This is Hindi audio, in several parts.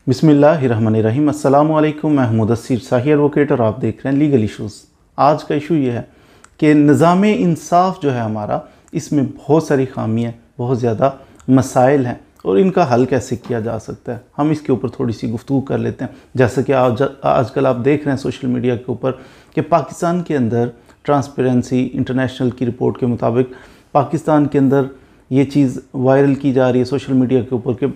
बिस्मिल्लाहिर्रहमानिर्रहीम। अस्सलामुअलैकुम। मैं मुदस्सिर शाही एडवोकेट और आप देख रहे हैं लीगल इश्यूज़। आज का इशू ये है कि निज़ाम इंसाफ जो है हमारा, इसमें बहुत सारी खामियाँ, बहुत ज़्यादा मसाइल हैं और इनका हल कैसे किया जा सकता है, हम इसके ऊपर थोड़ी सी गुफ्तगू कर लेते हैं। जैसे कि आजकल आप देख रहे हैं सोशल मीडिया के ऊपर कि पाकिस्तान के अंदर ट्रांसपेरेंसी इंटरनेशनल की रिपोर्ट के मुताबिक पाकिस्तान के अंदर ये चीज़ वायरल की जा रही है सोशल मीडिया के ऊपर कि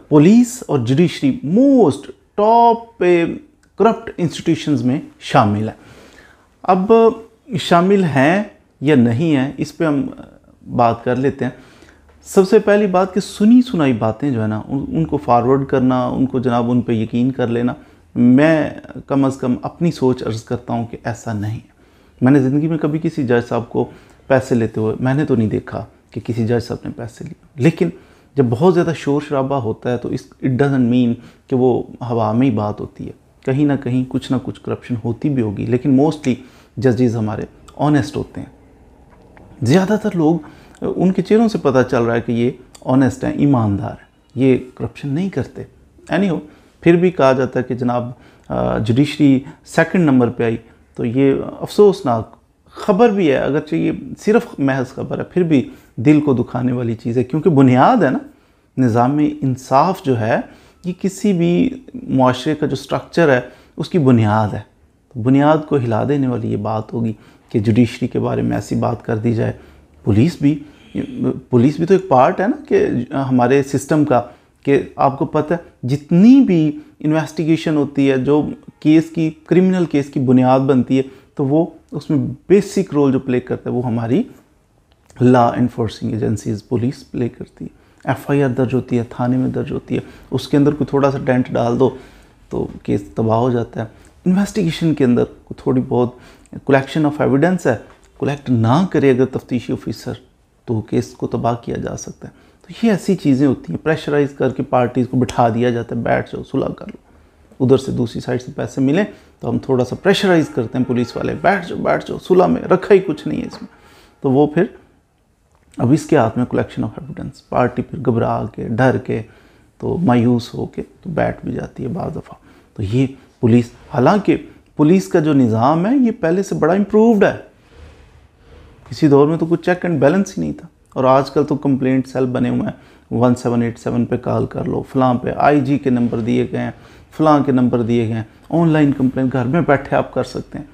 पुलिस और जुडिशरी मोस्ट टॉप पे करप्ट इंस्टीट्यूशंस में शामिल है। अब शामिल हैं या नहीं हैं, इस पे हम बात कर लेते हैं। सबसे पहली बात कि सुनी सुनाई बातें जो है ना, उनको फॉरवर्ड करना, उनको जनाब उन पे यकीन कर लेना, मैं कम अज़ कम अपनी सोच अर्ज़ करता हूँ कि ऐसा नहीं है। मैंने ज़िंदगी में कभी किसी जज साहब को पैसे लेते हुए मैंने तो नहीं देखा कि किसी जज साहब ने पैसे लिए, लेकिन जब बहुत ज़्यादा शोर शराबा होता है तो इट डजंट मीन कि वो हवा में ही बात होती है। कहीं ना कहीं कुछ ना कुछ करप्शन होती भी होगी, लेकिन मोस्टली जजेस हमारे ऑनेस्ट होते हैं। ज़्यादातर लोग, उनके चेहरों से पता चल रहा है कि ये ऑनेस्ट हैं, ईमानदार हैं, ये करप्शन नहीं करते। एनीहो, फिर भी कहा जाता है कि जनाब जुडिशरी सेकंड नंबर पे आई, तो ये अफसोसनाक ख़बर भी है। अगरचे ये सिर्फ महज ख़बर है, फिर भी दिल को दुखाने वाली चीज़ है, क्योंकि बुनियाद है ना, निज़ाम इंसाफ जो है ये किसी भी मुआशरे का जो स्ट्रक्चर है उसकी बुनियाद है। तो बुनियाद को हिला देने वाली ये बात होगी कि जुडिशरी के बारे में ऐसी बात कर दी जाए। पुलिस भी तो एक पार्ट है ना कि हमारे सिस्टम का, कि आपको पता है जितनी भी इन्वेस्टिगेशन होती है, जो केस की, क्रिमिनल केस की बुनियाद बनती है, तो वो उसमें बेसिक रोल जो प्ले करता है वो हमारी law enforcing agencies police play करती है। FIR दर्ज होती है, थाने में दर्ज होती है, उसके अंदर कोई थोड़ा सा डेंट डाल दो तो केस तबाह हो जाता है। इन्वेस्टिगेशन के अंदर थोड़ी बहुत कलेक्शन ऑफ एविडेंस है, कलेक्ट ना करे अगर तफ्तीशी ऑफिसर, तो केस को तबाह किया जा सकता है। तो ये ऐसी चीज़ें होती हैं। प्रेशराइज करके पार्टीज़ को बिठा दिया जाता है, बैठ जाओ सुलह कर लो, उधर से दूसरी साइड से पैसे मिले तो हम थोड़ा सा प्रेशराइज करते हैं पुलिस वाले, बैठ जाओ सुलह में, रखा ही कुछ नहीं है इसमें। तो वो फिर अब इसके हाथ में कलेक्शन ऑफ एविडेंस, पार्टी फिर घबरा के, डर के, तो मायूस हो के तो बैठ भी जाती है बाज़ दफ़ा। तो ये पुलिस, हालांकि पुलिस का जो निज़ाम है ये पहले से बड़ा इम्प्रूव्ड है। किसी दौर में तो कुछ चेक एंड बैलेंस ही नहीं था, और आजकल तो कंप्लेंट सेल बने हुए हैं। 1787 पे कॉल कर लो, फ़लाँ पे IG के नंबर दिए गए हैं, फ़लाँ के नंबर दिए गए हैं, ऑनलाइन कंप्लेंट घर में बैठे आप कर सकते हैं,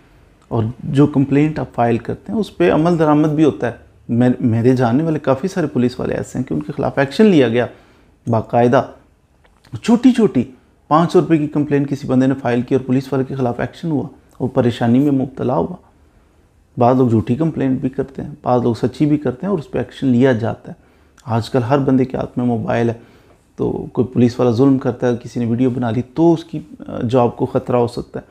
और जो कंप्लेंट आप फाइल करते हैं उस पर अमल दरामद भी होता है। मेरे जानने वाले काफ़ी सारे पुलिस वाले ऐसे हैं कि उनके खिलाफ एक्शन लिया गया बाकायदा। छोटी छोटी 500 रुपये की कंप्लेंट किसी बंदे ने फाइल की और पुलिस वाले के खिलाफ एक्शन हुआ, वो परेशानी में मुब्तला हुआ। बाद लोग झूठी कंप्लेंट भी करते हैं, बाद लोग सच्ची भी करते हैं और उस पर एक्शन लिया जाता है। आजकल हर बंदे के हाथ में मोबाइल है, तो कोई पुलिस वाला जुल्म करता है, किसी ने वीडियो बना ली तो उसकी जॉब को ख़तरा हो सकता है।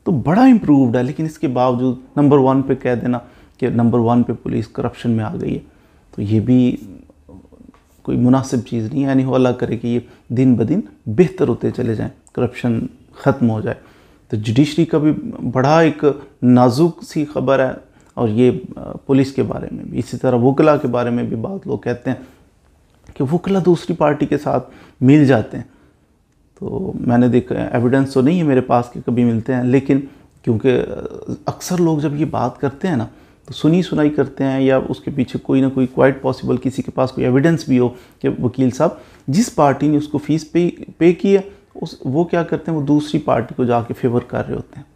तो बड़ा इम्प्रूव्ड है, लेकिन इसके बावजूद नंबर 1 पे कह देना कि नंबर 1 पे पुलिस करप्शन में आ गई है, तो ये भी कोई मुनासिब चीज़ नहीं है। यानी अल्लाह करे कि ये दिन ब दिन बेहतर होते चले जाएं, करप्शन ख़त्म हो जाए। तो जुडिशरी का भी बड़ा एक नाजुक सी खबर है, और ये पुलिस के बारे में भी, इसी तरह वकला के बारे में भी बात लोग कहते हैं कि वकला दूसरी पार्टी के साथ मिल जाते हैं। तो मैंने देखा, एविडेंस तो नहीं है मेरे पास कि कभी मिलते हैं, लेकिन क्योंकि अक्सर लोग जब ये बात करते हैं ना तो सुनी सुनाई करते हैं, या उसके पीछे कोई ना कोई, क्वाइट पॉसिबल किसी के पास कोई एविडेंस भी हो कि वकील साहब जिस पार्टी ने उसको फीस पे की है, वो क्या करते हैं, वो दूसरी पार्टी को जाके फेवर कर रहे होते हैं।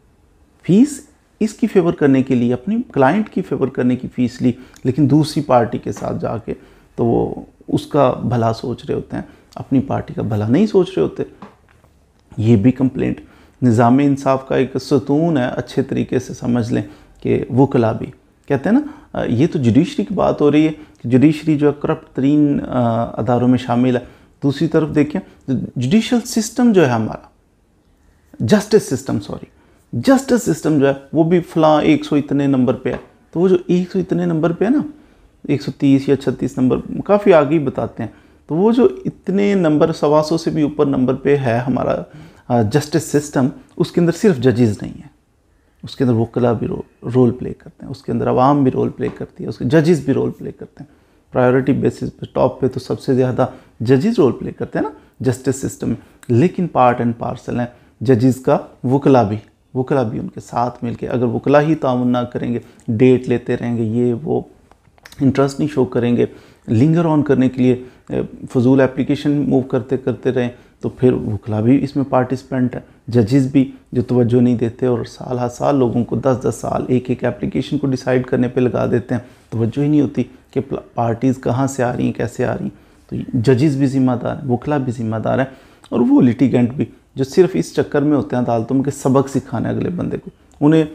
फीस इसकी फेवर करने के लिए, अपनी क्लाइंट की फेवर करने की फ़ीस ली, लेकिन दूसरी पार्टी के साथ जाके तो वो उसका भला सोच रहे होते हैं, अपनी पार्टी का भला नहीं सोच रहे होते। ये भी कंप्लेंट निज़ाम इंसाफ का एक सतून है, अच्छे तरीके से समझ लें कि वकला भी कहते हैं ना, ये तो जुडिशरी की बात हो रही है कि जुडिशरी जो है करप्ट तरीन अदारों में शामिल है। दूसरी तरफ देखें, जुडिशल सिस्टम जो है हमारा, जस्टिस सिस्टम जो है वो भी फ़लाँ 100 इतने नंबर पे है। तो वो जो 100 इतने नंबर पे है ना, 130 या 36 नंबर, काफ़ी आगे ही बताते हैं। तो वो जो इतने नंबर, 125 से भी ऊपर नंबर पे है हमारा जस्टिस सिस्टम, उसके अंदर सिर्फ जजेस नहीं है, उसके अंदर वकला भी रोल प्ले करते हैं, उसके अंदर अवाम भी रोल प्ले करती है, उसके जजेस भी रोल प्ले करते हैं, प्रायोरिटी बेसिस पे टॉप पे तो सबसे ज़्यादा जजेस रोल प्ले करते हैं ना जस्टिस सिस्टम में, लेकिन पार्ट एंड पार्सल हैं जजेस का वकला भी उनके साथ मिलके, अगर वकला ही ताउन ना करेंगे, डेट लेते रहेंगे, ये वो इंटरेस्ट नहीं शो करेंगे, लिंगर ऑन करने के लिए फजूल एप्लीकेशन मूव करते करते रहें, तो फिर वकला भी इसमें पार्टिसिपेंट है, जजेस भी जो तवज्जो नहीं देते और साल हर साल लोगों को 10-10 साल एक एप्लीकेशन को डिसाइड करने पे लगा देते हैं, तवज्जो ही नहीं होती कि पार्टीज़ कहाँ से आ रही हैं, कैसे आ रही हैं। तो जजेस भी ज़िम्मेदार हैं, वकला भी ज़िम्मेदार हैं, और वो लिटिगेंट भी जो सिर्फ इस चक्कर में होते हैं अदालतों में कि सबक सिखाने अगले बंदे को, उन्हें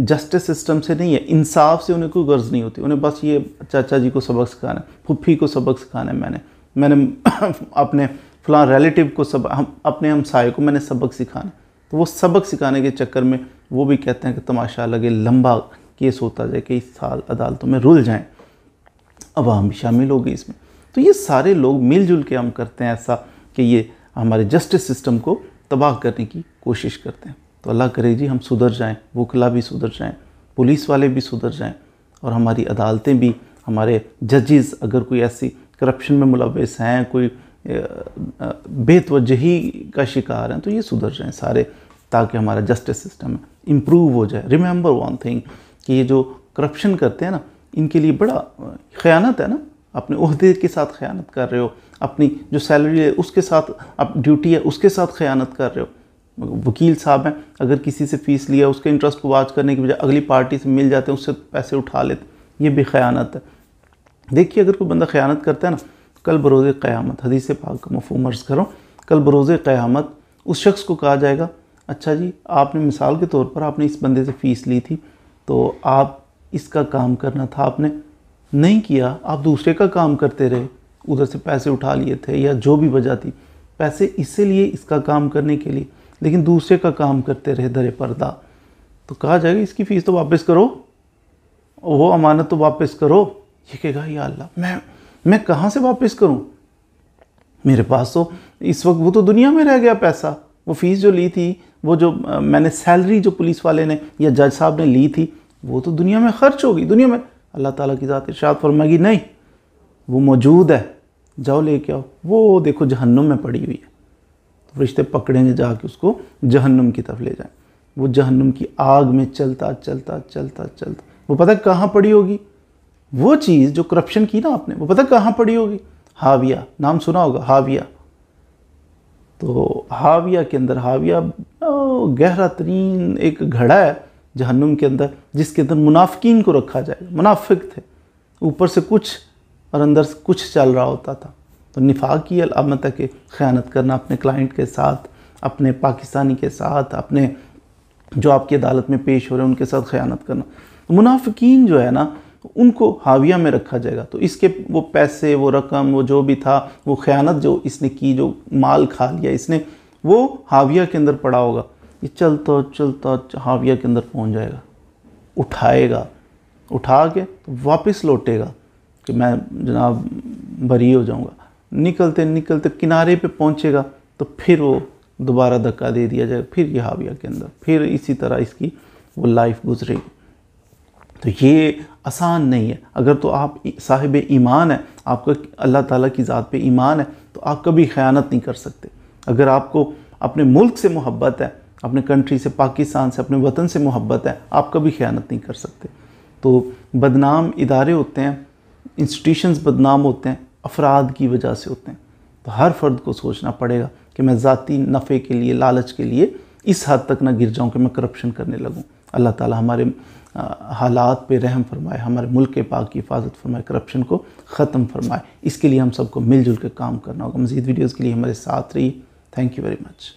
जस्टिस सिस्टम से नहीं है, इंसाफ से उन्हें कोई गर्ज नहीं होती, उन्हें बस ये चाचा जी को सबक सिखाना है, फुफ्फी को सबक सिखाना है, मैंने अपने फलां रिलेटिव को अपने हमसाये को मैंने सबक सिखाना है। तो वो सबक सिखाने के चक्कर में वो भी कहते हैं कि तमाशा लगे, लंबा केस होता जाए, कई साल अदालतों में रुल जाएँ, अवाम भी शामिल हो गई इसमें। तो ये सारे लोग मिलजुल के हम करते हैं ऐसा कि ये हमारे जस्टिस सिस्टम को तबाह करने की कोशिश करते हैं। तो अल्लाह करे जी हम सुधर जाएं, वकला भी सुधर जाएं, पुलिस वाले भी सुधर जाएं, और हमारी अदालतें भी, हमारे जजेस अगर कोई ऐसी करप्शन में मुलव्वस हैं, कोई बेतवजही का शिकार हैं, तो ये सुधर जाएं सारे, ताकि हमारा जस्टिस सिस्टम इम्प्रूव हो जाए। रिमेंबर वन थिंग कि ये जो करप्शन करते हैं ना, इनके लिए बड़ा ख़यानत है ना, अपने ओहदे के साथ ख़यानत कर रहे हो, अपनी जो सैलरी है उसके साथ, अब ड्यूटी है उसके साथ ख़यानत कर रहे हो। वकील साहब हैं, अगर किसी से फ़ीस लिया, उसके इंटरेस्ट को वाच करने की बजाय अगली पार्टी से मिल जाते हैं, उससे पैसे उठा लेते, ये भी ख़यानत है। देखिए अगर कोई बंदा ख़यानत करता है ना, कल बरोज़े क़यामत, हदीस पाक का मफ़हूम अर्ज़ करो, कल बरोज़े क़यामत उस शख्स को कहा जाएगा, अच्छा जी आपने मिसाल के तौर पर आपने इस बंदे से फ़ीस ली थी, तो आप इसका काम करना था, आपने नहीं किया, आप दूसरे का काम करते रहे, उधर से पैसे उठा लिए थे, या जो भी वजह थी, पैसे इससे लिए इसका काम करने के लिए, लेकिन दूसरे का काम करते रहे दरे पर्दा, तो कहा जाएगा इसकी फ़ीस तो वापस करो, वो अमानत तो वापस करो। ये कहेगा या अल्लाह मैं कहाँ से वापस करूँ, मेरे पास तो इस वक्त वो तो दुनिया में रह गया पैसा, वो फ़ीस जो ली थी, वो जो मैंने सैलरी जो पुलिस वाले ने या जज साहब ने ली थी, वो तो दुनिया में खर्च होगी, दुनिया में। अल्लाह ताला की ज़ात इरशाद फरमाएगी नहीं, वो मौजूद है, जाओ लेके आओ, वो देखो जहन्नुम में पड़ी हुई है। तो फरिश्ते पकड़ेंगे जाके उसको जहन्नुम की तरफ ले जाएं, वो जहन्नुम की आग में चलता चलता चलता चलता, वो पता कहाँ पड़ी होगी, वो चीज़ जो करप्शन की ना आपने, वो पता कहाँ पड़ी होगी, हाविया, नाम सुना होगा हाविया। तो हाविया के अंदर, हाविया गहरा तरीन एक घड़ा है जहन्नुम के अंदर, जिसके अंदर मुनाफिकीन को रखा जाएगा। मुनाफिक थे, ऊपर से कुछ और अंदर से कुछ चल रहा होता था। तो निफाक की अलामत है कि ख़यानत करना अपने क्लाइंट के साथ, अपने पाकिस्तानी के साथ, अपने जो आपकी अदालत में पेश हो रहे हैं उनके साथ ख़यानत करना। तो मुनाफिकीन जो है ना, उनको हाविया में रखा जाएगा। तो इसके वो पैसे, वो रकम, वो जो भी था, वो ख़यानत जो इसने की, जो माल खा लिया इसने, वो हाविया के अंदर पड़ा होगा। ये चलता चलता हाविया के अंदर पहुंच जाएगा, उठाएगा, उठा के तो वापस लौटेगा कि मैं जनाब बरी हो जाऊंगा। निकलते निकलते किनारे पे पहुंचेगा तो फिर वो दोबारा धक्का दे दिया जाएगा, फिर ये हाविया के अंदर, फिर इसी तरह इसकी वो लाइफ गुजरेगी। तो ये आसान नहीं है। अगर तो आप साहिब ईमान है, आपका अल्लाह ताला की ज़ात पे ईमान है, तो आप कभी ख़यानत नहीं कर सकते। अगर आपको अपने मुल्क से मोहब्बत है, अपने कंट्री से, पाकिस्तान से, अपने वतन से मोहब्बत है, आप कभी ख़यानत नहीं कर सकते। तो बदनाम इदारे होते हैं, इंस्टीट्यूशंस बदनाम होते हैं, अफराद की वजह से होते हैं। तो हर फ़र्द को सोचना पड़ेगा कि मैं ज़ाती नफ़े के लिए, लालच के लिए इस हद तक ना गिर जाऊं कि मैं करप्शन करने लगूं। अल्लाह ताला हमारे हालात पे रहम फरमाए, हमारे मुल्क के पाक की हिफाजत फरमाए, करप्शन को ख़त्म फरमाए। इसके लिए हम सबको मिलजुल के काम करना होगा। मज़ीद वीडियोज़ के लिए हमारे साथ रहिए। Thank you very much.